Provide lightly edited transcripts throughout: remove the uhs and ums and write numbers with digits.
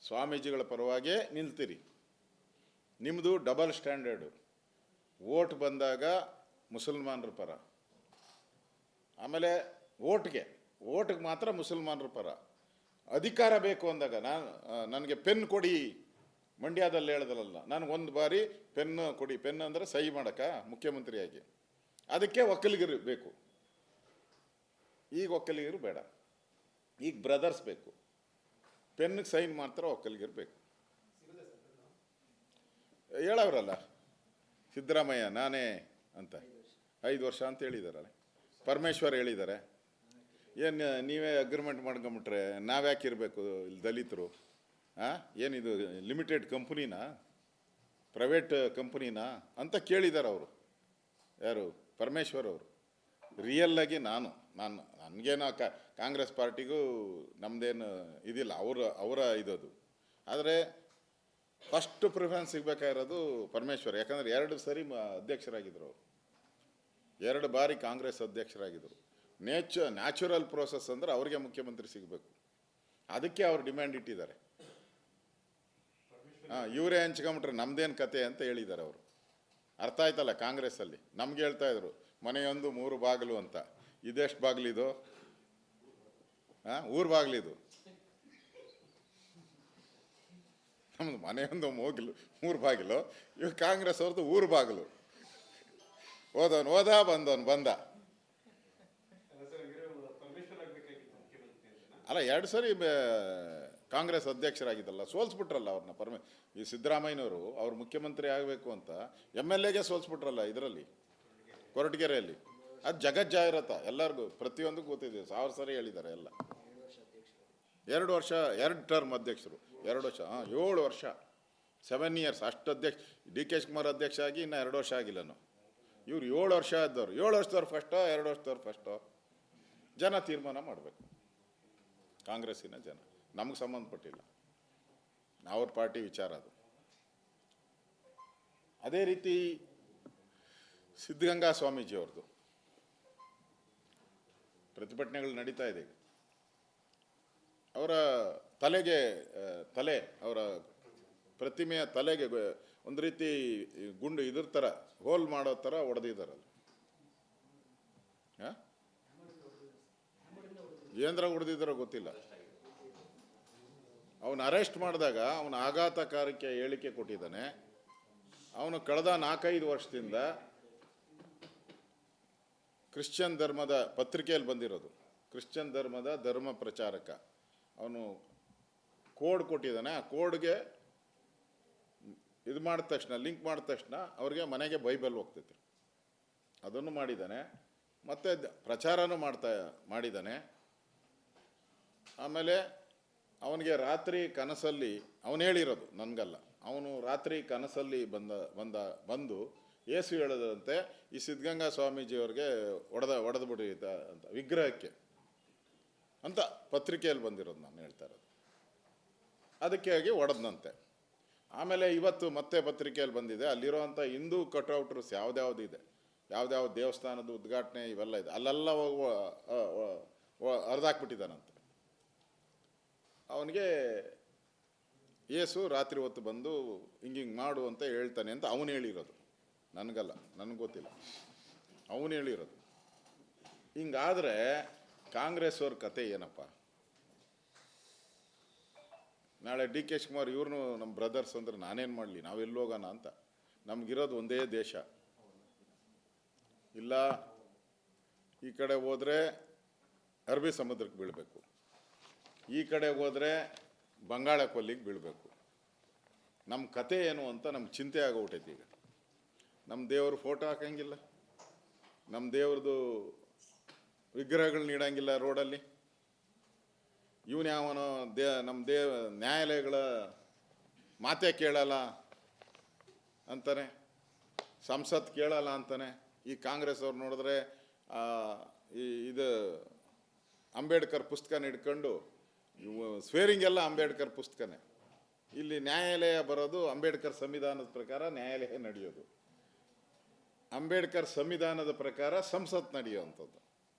ಸ್ವಾಮೀಜಿಗಳ ಪರವಾಗೇ ನಿಲ್ತೀರಿ. ನಿಮ್ಮದು double standard. Vote ಬಂದಾಗ ಮುಸಲ್ಮಾನರ ಪರ, ಆಮೇಲೆ ಓಟ್ಗೆ ಮಾತ್ರ ಮುಸಲ್ಮಾನರ ಪರ. ಅಧಿಕಾರ ಬೇಕು ಅಂದಾಗ ನನಗೆ ಪೆನ್ ಕೊಡಿ, ಮಂಡ್ಯದಲ್ಲಿ ಹೇಳ್ದಲ್ಲ, ನನಗೊಂದು ಬಾರಿ ಪೆನ್ ಕೊಡಿ, ಪೆನ್ ಅಂದರೆ ಸಹಿ ಮಾಡೋಕ್ಕ ಮುಖ್ಯಮಂತ್ರಿಯಾಗಿ, ಅದಕ್ಕೆ ಒಕ್ಕಲಿಗರು ಬೇಕು. ಈಗ ಒಕ್ಕಲಿಗರು ಬೇಡ, ಈಗ ಬ್ರದರ್ಸ್ ಬೇಕು. ಪೆನ್ಗೆ ಸೈನ್ ಮಾತ್ರ ಒಕ್ಕಲಿಗರು ಬೇಕು. ಹೇಳವ್ರಲ್ಲ ಸಿದ್ದರಾಮಯ್ಯ ನಾನೇ ಅಂತ 5 ವರ್ಷ ಅಂತ ಹೇಳಿದಾರಲ್ಲ, ಪರಮೇಶ್ವರ್ ಹೇಳಿದ್ದಾರೆ. ಏನು ನೀವೇ ಅಗ್ರಿಮೆಂಟ್ ಮಾಡ್ಕೊಂಬಿಟ್ರೆ ನಾವ್ಯಾಕೆ ಇರಬೇಕು ಇಲ್ಲಿ ದಲಿತರು? ಏನಿದು ಲಿಮಿಟೆಡ್ ಕಂಪ್ನಿನಾ, ಪ್ರೈವೇಟ್ ಕಂಪ್ನಿನಾ ಅಂತ ಕೇಳಿದ್ದಾರೆ ಅವರು. ಯಾರು? ಪರಮೇಶ್ವರ್ ಅವರು. ರಿಯಲ್ಲಾಗಿ ನನಗೇನೋ ಕಾಂಗ್ರೆಸ್ ಪಾರ್ಟಿಗೂ ನಮ್ಮದೇನು ಇದಿಲ್ಲ, ಅವರ ಇದದು. ಆದರೆ ಫಸ್ಟ್ ಪ್ರಿಫರೆನ್ಸ್ ಸಿಗಬೇಕಾಗಿರೋದು ಪರಮೇಶ್ವರ್. ಯಾಕಂದರೆ 2 ಸರಿ ಅಧ್ಯಕ್ಷರಾಗಿದ್ದರು ಅವರು, 2 ಬಾರಿ ಕಾಂಗ್ರೆಸ್ ಅಧ್ಯಕ್ಷರಾಗಿದ್ದರು. ನ್ಯಾಚುರಲ್ ಪ್ರೋಸೆಸ್ ಅಂದರೆ ಅವ್ರಿಗೆ ಮುಖ್ಯಮಂತ್ರಿ ಸಿಗಬೇಕು. ಅದಕ್ಕೆ ಅವ್ರು ಡಿಮ್ಯಾಂಡ್ ಇಟ್ಟಿದ್ದಾರೆ. ಇವರೇ ಹಂಚ್ಕೊಂಬಿಟ್ರೆ ನಮ್ದೇನು ಕತೆ ಅಂತ ಹೇಳಿದ್ದಾರೆ ಅವರು. ಅರ್ಥ ಆಯ್ತಲ್ಲ? ಕಾಂಗ್ರೆಸ್ಸಲ್ಲಿ ನಮ್ಗೆ ಹೇಳ್ತಾ ಇದ್ರು ಮನೆಯೊಂದು 3 ಬಾಗಿಲು ಅಂತ. ಇದೆಷ್ಟು ಬಾಗಿಲಿದು? ಊರು ಬಾಗಿಲಿದು. ನಮ್ದು ಮನೆಯೊಂದು 3 ಬಾಗಿಲು. ಇವಾಗ ಕಾಂಗ್ರೆಸ್ ಅವ್ರದ್ದು ಊರು ಬಾಗಿಲು. ಹೋದವನು ಹೋದ, ಬಂದವನು ಬಂದ. ಅಲ್ಲ, 2 ಸರಿ ಕಾಂಗ್ರೆಸ್ ಅಧ್ಯಕ್ಷರಾಗಿದ್ದಲ್ಲ, ಸೋಲ್ಸ್ಬಿಟ್ರಲ್ಲ ಅವ್ರನ್ನ. ಈ ಸಿದ್ದರಾಮಯ್ಯನವರು ಅವ್ರು ಮುಖ್ಯಮಂತ್ರಿ ಆಗಬೇಕು ಅಂತ MLAಗೆ ಸೋಲ್ಸ್ಬಿಟ್ರಲ್ಲ ಇದರಲ್ಲಿ, ಕೊರಟಗೆರೆಯಲ್ಲಿ. ಅದು ಜಗಜ್ಜಾಹಿರತ, ಎಲ್ಲರಿಗೂ ಪ್ರತಿಯೊಂದು ಗೊತ್ತಿದೆ. 1000 ಸರಿ ಹೇಳಿದ್ದಾರೆ ಎಲ್ಲ. 2 ವರ್ಷ 2 ಟರ್ಮ್ ಅಧ್ಯಕ್ಷರು, 2 ವರ್ಷ 7 ವರ್ಷ 7 ಇಯರ್ಸ್ ಅಷ್ಟು ಅಧ್ಯಕ್ಷ. DK ಶಿವಕುಮಾರ್ ಅಧ್ಯಕ್ಷ ಆಗಿ ಇನ್ನು 2 ವರ್ಷ ಆಗಿಲ್ಲನು. ಇವ್ರು 7 ವರ್ಷ ಆದವ್ರು. 7 ವರ್ಷದವ್ರು ಫಸ್ಟೋ 2 ವರ್ಷದವ್ರು ಫಸ್ಟೋ? ಜನ ತೀರ್ಮಾನ ಮಾಡಬೇಕು, ಕಾಂಗ್ರೆಸ್ಸಿನ ಜನ. ನಮಗೆ ಸಂಬಂಧಪಟ್ಟಿಲ್ಲ, ಅವ್ರ ಪಾರ್ಟಿ ವಿಚಾರ ಅದು. ಅದೇ ರೀತಿ ಸಿದ್ಧಗಂಗಾ ಸ್ವಾಮೀಜಿ ಅವ್ರದ್ದು ಪ್ರತಿಭಟನೆಗಳು ನಡೀತಾ ಇದೆ. ಅವರ ಅವರ ಪ್ರತಿಮೆಯ ತಲೆಗೆ ಒಂದು ರೀತಿ ಗುಂಡು ಇದ್ರ ಥರ ಹೋಲ್ ಮಾಡೋ ಥರ ಹೊಡೆದಿದ್ದಾರಲ್ಲ. ಏಂದ್ರ ಹೊಡೆದಿದ್ದಾರೋ ಗೊತ್ತಿಲ್ಲ. ಅವನು ಅರೆಸ್ಟ್ ಮಾಡಿದಾಗ ಅವನು ಆಘಾತಕಾರಕ್ಕೆ ಹೇಳಿಕೆ ಕೊಟ್ಟಿದ್ದಾನೆ. ಅವನು ಕಳೆದ 4-5 ವರ್ಷದಿಂದ ಕ್ರಿಶ್ಚಿಯನ್ ಧರ್ಮದ ಪತ್ರಿಕೆಯಲ್ಲಿ ಬಂದಿರೋದು, ಕ್ರಿಶ್ಚಿಯನ್ ಧರ್ಮದ ಧರ್ಮ ಪ್ರಚಾರಕ. ಅವನು ಕೋಡ್ ಕೊಟ್ಟಿದ್ದಾನೆ. ಆ ಕೋಡ್ಗೆ ಇದು ಮಾಡಿದ ತಕ್ಷಣ, ಲಿಂಕ್ ಮಾಡಿದ ತಕ್ಷಣ ಅವ್ರಿಗೆ ಮನೆಗೆ ಬೈಬಲ್ ಹೋಗ್ತೈತೆ. ಅದನ್ನು ಮಾಡಿದ್ದಾನೆ. ಮತ್ತು ಪ್ರಚಾರನೂ ಮಾಡಿದ್ದಾನೆ. ಆಮೇಲೆ ಅವನಿಗೆ ರಾತ್ರಿ ಕನಸಲ್ಲಿ, ಅವನು ಹೇಳಿರೋದು, ನನಗಲ್ಲ, ಅವನು ರಾತ್ರಿ ಕನಸಲ್ಲಿ ಬಂದು ಏಸು ಹೇಳದಂತೆ ಈ ಸಿದ್ಧಗಂಗಾ ಸ್ವಾಮೀಜಿಯವ್ರಿಗೆ ಹೊಡೆದು ಬಿಡಿದ ಅಂತ, ವಿಗ್ರಹಕ್ಕೆ ಅಂತ ಪತ್ರಿಕೆಯಲ್ಲಿ ಬಂದಿರೋದು ನಾನು ಹೇಳ್ತಾ ಇರೋದು. ಅದಕ್ಕೆ ಆಗಿ ಹೊಡೆದಂತೆ. ಆಮೇಲೆ ಇವತ್ತು ಮತ್ತೆ ಪತ್ರಿಕೆಯಲ್ಲಿ ಬಂದಿದೆ, ಅಲ್ಲಿರೋವಂಥ ಹಿಂದೂ ಕಟ್ಔಟ್ರ್ಸ್ ಯಾವ್ದ್ಯಾವ್ದು ಇದೆ, ಯಾವ್ದಾವ ದೇವಸ್ಥಾನದ ಉದ್ಘಾಟನೆ ಇವೆಲ್ಲ ಇದೆ, ಅಲ್ಲೆಲ್ಲ ಹರಿದಾಕ್ಬಿಟ್ಟಿದ್ದಾನಂತೆ. ಅವನಿಗೆ ಏಸು ರಾತ್ರಿ ಹೊತ್ತು ಬಂದು ಹಿಂಗೆ ಮಾಡು ಅಂತ ಹೇಳ್ತಾನೆ ಅಂತ ಅವನು ಹೇಳಿರೋದು, ನನಗಲ್ಲ, ನನಗೆ ಗೊತ್ತಿಲ್ಲ, ಅವನು ಹೇಳಿರೋದು. ಹಿಂಗಾದರೆ ಕಾಂಗ್ರೆಸ್ ಅವ್ರ ಕತೆ ಏನಪ್ಪ? ನಾಳೆ DK ಶಿವಕುಮಾರ್ ಇವ್ರನ್ನೂ ನಮ್ಮ ಬ್ರದರ್ಸ್ ಅಂದ್ರೆ ನಾನೇನು ಮಾಡಲಿ, ನಾವೆಲ್ಲಿ ಹೋಗೋಣ ಅಂತ. ನಮಗಿರೋದು ಒಂದೇ ದೇಶ. ಇಲ್ಲ ಈ ಕಡೆ ಹೋದರೆ ಅರಬ್ಬಿ ಸಮುದ್ರಕ್ಕೆ ಬೀಳಬೇಕು, ಈ ಕಡೆ ಹೋದರೆ ಬಂಗಾಳ ಕೊಲ್ಲಿಗೆ ಬೀಳಬೇಕು. ನಮ್ಮ ಕತೆ ಏನು ಅಂತ ನಮ್ಗೆ ಚಿಂತೆ ಆಗೋಗ್ಬಿಟ್ಟೈತಿ ಈಗ. ನಮ್ಮ ದೇವ್ರ ಫೋಟೋ ಹಾಕಂಗಿಲ್ಲ, ನಮ್ಮ ದೇವ್ರದ್ದು ವಿಗ್ರಹಗಳನ್ನ ಇಡಂಗಿಲ್ಲ ರೋಡಲ್ಲಿ. ಇವನು ಯಾವನೋ ನಮ್ಮ ನ್ಯಾಯಾಲಯಗಳ ಮಾತೇ ಕೇಳಲ್ಲ ಅಂತಾನೆ, ಸಂಸತ್ ಕೇಳಲ್ಲ ಅಂತಾನೆ. ಈ ಕಾಂಗ್ರೆಸ್ ಅವ್ರು ನೋಡಿದ್ರೆ ಇದು ಅಂಬೇಡ್ಕರ್ ಪುಸ್ತಕನ ಹಿಡ್ಕೊಂಡು ಸ್ವೇರಿಂಗ್ ಎಲ್ಲ ಅಂಬೇಡ್ಕರ್ ಪುಸ್ತಕನೇ. ಇಲ್ಲಿ ನ್ಯಾಯಾಲಯ ಬರೋದು ಅಂಬೇಡ್ಕರ್ ಸಂವಿಧಾನದ ಪ್ರಕಾರ ನ್ಯಾಯಾಲಯ ನಡೆಯೋದು, ಅಂಬೇಡ್ಕರ್ ಸಂವಿಧಾನದ ಪ್ರಕಾರ ಸಂಸತ್ ನಡೆಯುವಂಥದ್ದು.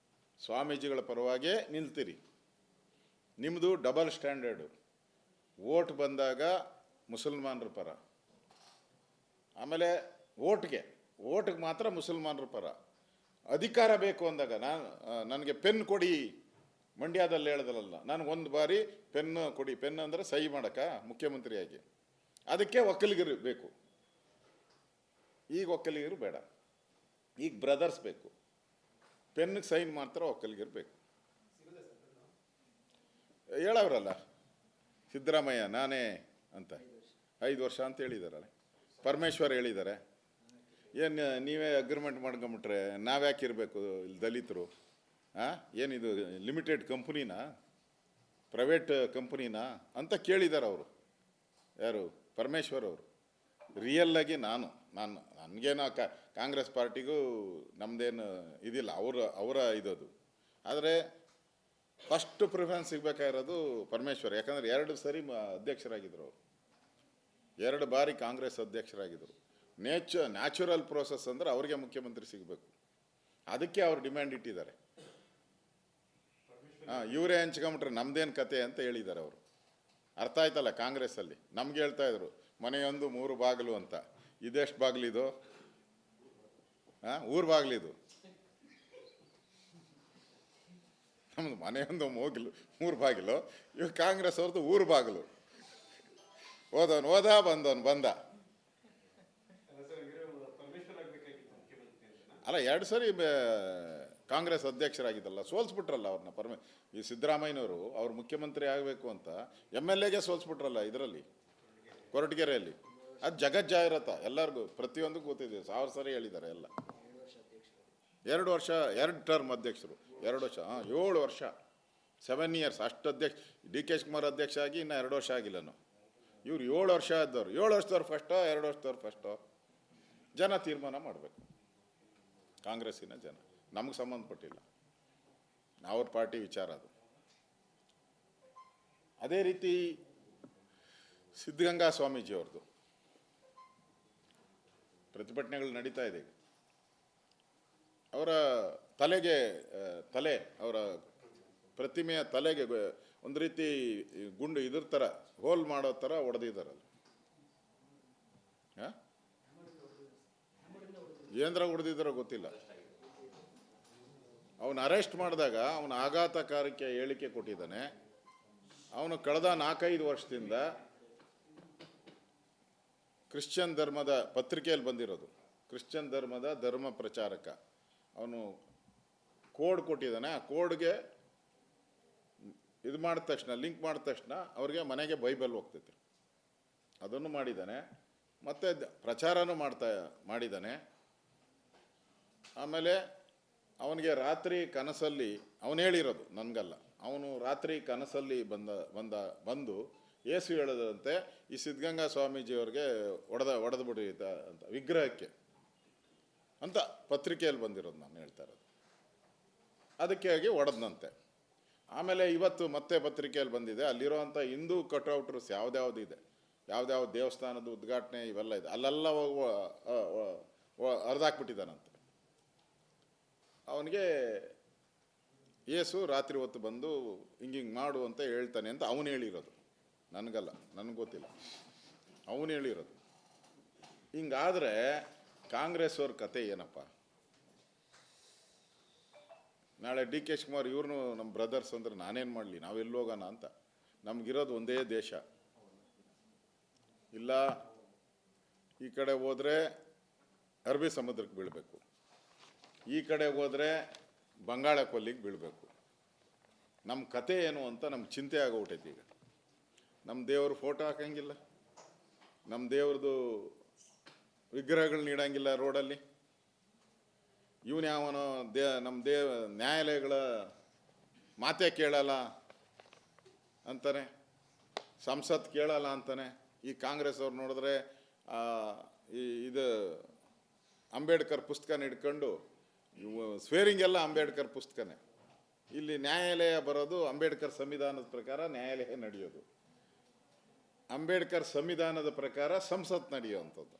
ಸ್ವಾಮೀಜಿಗಳ ಪರವಾಗೇ ನಿಲ್ತೀರಿ. ನಿಮ್ಮದು ಡಬಲ್ ಸ್ಟ್ಯಾಂಡರ್ಡು. ಓಟ್ ಬಂದಾಗ ಮುಸಲ್ಮಾನರ ಪರ, ಆಮೇಲೆ ಓಟ್ಗೆ ಮಾತ್ರ ಮುಸಲ್ಮಾನರ ಪರ. ಅಧಿಕಾರ ಬೇಕು ಅಂದಾಗ ನನಗೆ ಪೆನ್ ಕೊಡಿ, ಮಂಡ್ಯದಲ್ಲಿ ಹೇಳ್ದಲ್ಲ, ನನಗೊಂದು ಬಾರಿ ಪೆನ್ ಕೊಡಿ, ಪೆನ್ ಅಂದರೆ ಸಹಿ ಮಾಡಕ್ಕ ಮುಖ್ಯಮಂತ್ರಿಯಾಗಿ, ಅದಕ್ಕೆ ಒಕ್ಕಲಿಗರು ಬೇಕು. ಈಗ ಒಕ್ಕಲಿಗರು ಬೇಡ, ಈಗ ಬ್ರದರ್ಸ್ ಬೇಕು. ಪೆನ್ಗೆ ಸೈನ್ ಮಾಡ್ತಾರೋ ಒಕ್ಕಲಿಗರು ಬೇಕು. ಹೇಳವ್ರಲ್ಲ ಸಿದ್ದರಾಮಯ್ಯ ನಾನೇ ಅಂತ 5 ವರ್ಷ ಅಂತ ಹೇಳಿದಾರಲ್ಲ, ಪರಮೇಶ್ವರ್ ಹೇಳಿದ್ದಾರೆ. ಏನು ನೀವೇ ಅಗ್ರಿಮೆಂಟ್ ಮಾಡ್ಕೊಂಬಿಟ್ರೆ ನಾವ್ಯಾಕೆ ಇರಬೇಕು ಇಲ್ಲಿ ದಲಿತರು? ಏನಿದು ಲಿಮಿಟೆಡ್ ಕಂಪ್ನಿನಾ, ಪ್ರೈವೇಟ್ ಕಂಪ್ನಿನಾ ಅಂತ ಕೇಳಿದ್ದಾರೆ ಅವರು. ಯಾರು? ಪರಮೇಶ್ವರ್ ಅವರು. ರಿಯಲ್ಲಾಗಿ ನನಗೇನೋ ಕಾಂಗ್ರೆಸ್ ಪಾರ್ಟಿಗೂ ನಮ್ಮದೇನು ಇದಿಲ್ಲ, ಅವರ ಇದದು. ಆದರೆ ಫಸ್ಟ್ ಪ್ರಿಫರೆನ್ಸ್ ಸಿಗಬೇಕಾಗಿರೋದು ಪರಮೇಶ್ವರ್. ಯಾಕಂದರೆ 2 ಸರಿ ಅಧ್ಯಕ್ಷರಾಗಿದ್ದರು ಅವರು, 2 ಬಾರಿ ಕಾಂಗ್ರೆಸ್ ಅಧ್ಯಕ್ಷರಾಗಿದ್ದರು. ನ್ಯಾಚುರಲ್ ಪ್ರೋಸೆಸ್ ಅಂದರೆ ಅವ್ರಿಗೆ ಮುಖ್ಯಮಂತ್ರಿ ಸಿಗಬೇಕು, ಅದಕ್ಕೆ ಅವ್ರು ಡಿಮ್ಯಾಂಡ್ ಇಟ್ಟಿದ್ದಾರೆ. ಇವರೇ ಹಂಚ್ಕೊಂಬಿಟ್ರೆ ನಮ್ದೇನು ಕತೆ ಅಂತ ಹೇಳಿದ್ದಾರೆ ಅವರು. ಅರ್ಥ ಆಯ್ತಲ್ಲ? ಕಾಂಗ್ರೆಸ್ಸಲ್ಲಿ ನಮ್ಗೆ ಹೇಳ್ತಾ ಇದ್ರು ಮನೆಯೊಂದು 3 ಬಾಗಿಲು ಅಂತ. ಇದೆಷ್ಟು ಬಾಗಿಲಿದು? ಊರು ಬಾಗಿಲಿದು. ನಮ್ದು ಮನೆಯೊಂದು 3 ಬಾಗಿಲು, ಇವ್ ಕಾಂಗ್ರೆಸ್ ಅವ್ರದ್ದು ಊರು ಬಾಗಿಲು. ಹೋದವನು ಹೋದ, ಬಂದವನು ಬಂದ. ಅಲ್ಲ, 2 ಸರಿ ಕಾಂಗ್ರೆಸ್ ಅಧ್ಯಕ್ಷರಾಗಿದ್ದಲ್ಲ, ಸೋಲ್ಸ್ಬಿಟ್ರಲ್ಲ ಅವ್ರನ್ನ. ಈ ಸಿದ್ದರಾಮಯ್ಯನವರು ಅವ್ರು ಮುಖ್ಯಮಂತ್ರಿ ಆಗಬೇಕು ಅಂತ MLAಗೆ ಸೋಲ್ಸ್ಬಿಟ್ರಲ್ಲ ಇದರಲ್ಲಿ, ಕೊರಟಗೆರೆಯಲ್ಲಿ. ಅದು ಜಗಜ್ಜಾಹಿರತ, ಎಲ್ಲರಿಗೂ ಪ್ರತಿಯೊಂದಕ್ಕೂ ಗೊತ್ತಿದೆ. 1000 ಸರಿ ಹೇಳಿದ್ದಾರೆ ಎಲ್ಲ. 2 ವರ್ಷ 2 ಟರ್ಮ್ ಅಧ್ಯಕ್ಷರು, 2 ವರ್ಷ 7 ವರ್ಷ 7 ಇಯರ್ಸ್ ಅಷ್ಟು ಅಧ್ಯಕ್ಷ. DK ಶಿವಕುಮಾರ್ ಅಧ್ಯಕ್ಷ ಆಗಿ ಇನ್ನು 2 ವರ್ಷ ಆಗಿಲ್ಲನು. ಇವ್ರು 7 ವರ್ಷ ಆದವ್ರು. 7 ವರ್ಷದವ್ರು ಫಸ್ಟೋ 2 ವರ್ಷದವ್ರು ಫಸ್ಟೋ ಜನ ತೀರ್ಮಾನ ಮಾಡಬೇಕು. ಕಾಂಗ್ರೆಸ್ಸಿನ ಜನ, ನಮಗೆ ಸಂಬಂಧಪಟ್ಟಿಲ್ಲ, ಅವ್ರ ಪಾರ್ಟಿ ವಿಚಾರ ಅದು. ಅದೇ ರೀತಿ ಸಿದ್ಧಗಂಗಾ ಸ್ವಾಮೀಜಿ ಅವ್ರದ್ದು ಪ್ರತಿಭಟನೆಗಳು ನಡೀತಾ ಇದೆ. ಅವರ ಅವರ ಪ್ರತಿಮೆಯ ತಲೆಗೆ ಒಂದು ರೀತಿ ಗುಂಡು ಇದ್ರ ಥರ ಹೋಲ್ ಮಾಡೋ ಥರ ಹೊಡೆದಿದ್ದಾರಲ್ಲ. ಏನ್ರ ಹೊಡೆದಿದ್ದಾರೋ ಗೊತ್ತಿಲ್ಲ. ಅವನು ಅರೆಸ್ಟ್ ಮಾಡಿದಾಗ ಅವನು ಆಘಾತಕಾರಕ್ಕೆ ಹೇಳಿಕೆ ಕೊಟ್ಟಿದ್ದಾನೆ. ಅವನು ಕಳೆದ 4-5 ವರ್ಷದಿಂದ ಕ್ರಿಶ್ಚಿಯನ್ ಧರ್ಮದ ಪತ್ರಿಕೆಯಲ್ಲಿ ಬಂದಿರೋದು, ಕ್ರಿಶ್ಚಿಯನ್ ಧರ್ಮದ ಧರ್ಮ ಪ್ರಚಾರಕ. ಅವನು ಕೋಡ್ ಕೊಟ್ಟಿದ್ದಾನೆ. ಆ ಕೋಡ್ಗೆ ಇದು ಮಾಡಿದ ತಕ್ಷಣ, ಲಿಂಕ್ ಮಾಡಿದ ತಕ್ಷಣ ಅವ್ರಿಗೆ ಮನೆಗೆ ಬೈಬಲ್ ಹೋಗ್ತೈತೆ. ಅದನ್ನು ಮಾಡಿದ್ದಾನೆ. ಮತ್ತು ಪ್ರಚಾರನೂ ಮಾಡಿದ್ದಾನೆ. ಆಮೇಲೆ ಅವನಿಗೆ ರಾತ್ರಿ ಕನಸಲ್ಲಿ ಅವನು ಹೇಳಿರೋದು, ನನಗಲ್ಲ, ಅವನು ರಾತ್ರಿ ಕನಸಲ್ಲಿ ಬಂದು ಯೇಸು ಹೇಳದಂತೆ ಈ ಸಿದ್ಧಗಂಗಾ ಸ್ವಾಮೀಜಿಯವ್ರಿಗೆ ಹೊಡೆದು ಬಿಟ್ಟಿದ್ದ ಅಂತ, ವಿಗ್ರಹಕ್ಕೆ ಅಂತ ಪತ್ರಿಕೆಯಲ್ಲಿ ಬಂದಿರೋದು ನಾನು ಹೇಳ್ತಾ ಇರೋದು. ಅದಕ್ಕೆ ಆಗಿ ಹೊಡೆದಂತೆ. ಆಮೇಲೆ ಇವತ್ತು ಮತ್ತೆ ಪತ್ರಿಕೆಯಲ್ಲಿ ಬಂದಿದೆ, ಅಲ್ಲಿರೋವಂಥ ಹಿಂದೂ ಕಟ್ಔಟ್ಸ್ ಯಾವ್ದಾವುದಿದೆ, ಯಾವ್ದಾವ್ದು ದೇವಸ್ಥಾನದ ಉದ್ಘಾಟನೆ ಇವೆಲ್ಲ ಇದೆ, ಅಲ್ಲೆಲ್ಲ ಹರಿದಾಕ್ಬಿಟ್ಟಿದ್ದಾನಂತೆ. ಅವನಿಗೆ ಯೇಸು ರಾತ್ರಿ ಹೊತ್ತು ಬಂದು ಹಿಂಗೆ ಮಾಡು ಅಂತ ಹೇಳ್ತಾನೆ ಅಂತ ಅವನು ಹೇಳಿರೋದು, ನನಗಲ್ಲ, ನನಗೆ ಗೊತ್ತಿಲ್ಲ, ಅವನು ಹೇಳಿರೋದು. ಹಿಂಗಾದರೆ ಕಾಂಗ್ರೆಸ್ ಅವ್ರ ಕತೆ ಏನಪ್ಪ? ನಾಳೆ DK ಶಿವಕುಮಾರ್ ಇವ್ರನ್ನೂ ನಮ್ಮ ಬ್ರದರ್ಸ್ ಅಂದ್ರೆ ನಾನೇನು ಮಾಡಲಿ, ನಾವೆಲ್ಲಿ ಹೋಗೋಣ ಅಂತ. ನಮಗಿರೋದು ಒಂದೇ ದೇಶ. ಇಲ್ಲ ಈ ಕಡೆ ಹೋದರೆ ಅರಬ್ಬಿ ಸಮುದ್ರಕ್ಕೆ ಬೀಳಬೇಕು, ಈ ಕಡೆ ಹೋದರೆ ಬಂಗಾಳ ಕೊಲ್ಲಿಗೆ ಬೀಳಬೇಕು. ನಮ್ಮ ಕತೆ ಏನು ಅಂತ ನಮ್ಗೆ ಚಿಂತೆ ಆಗೋಗ್ಬಿಟ್ಟೈತಿ. ಈಗ ನಮ್ಮ ದೇವ್ರ ಫೋಟೋ ಹಾಕಂಗಿಲ್ಲ, ನಮ್ಮ ದೇವ್ರದ್ದು ವಿಗ್ರಹಗಳನ್ನ ಇಡಂಗಿಲ್ಲ ರೋಡಲ್ಲಿ. ಇವನು ಯಾವನೋ ನಮ್ಮ ನ್ಯಾಯಾಲಯಗಳ ಮಾತೆ ಕೇಳಲ್ಲ ಅಂತಾನೆ, ಸಂಸತ್ ಕೇಳಲ್ಲ ಅಂತಾನೆ. ಈ ಕಾಂಗ್ರೆಸ್ ಅವ್ರು ನೋಡಿದ್ರೆ ಇದು ಅಂಬೇಡ್ಕರ್ ಪುಸ್ತಕನ ಹಿಡ್ಕೊಂಡು ಸ್ವೇರಿಂಗ್ ಎಲ್ಲ ಅಂಬೇಡ್ಕರ್ ಪುಸ್ತಕನೇ. ಇಲ್ಲಿ ನ್ಯಾಯಾಲಯ ಬರೋದು ಅಂಬೇಡ್ಕರ್ ಸಂವಿಧಾನದ ಪ್ರಕಾರ ನ್ಯಾಯಾಲಯ ನಡೆಯೋದು, ಅಂಬೇಡ್ಕರ್ ಸಂವಿಧಾನದ ಪ್ರಕಾರ ಸಂಸತ್ ನಡೆಯುವಂಥದ್ದು.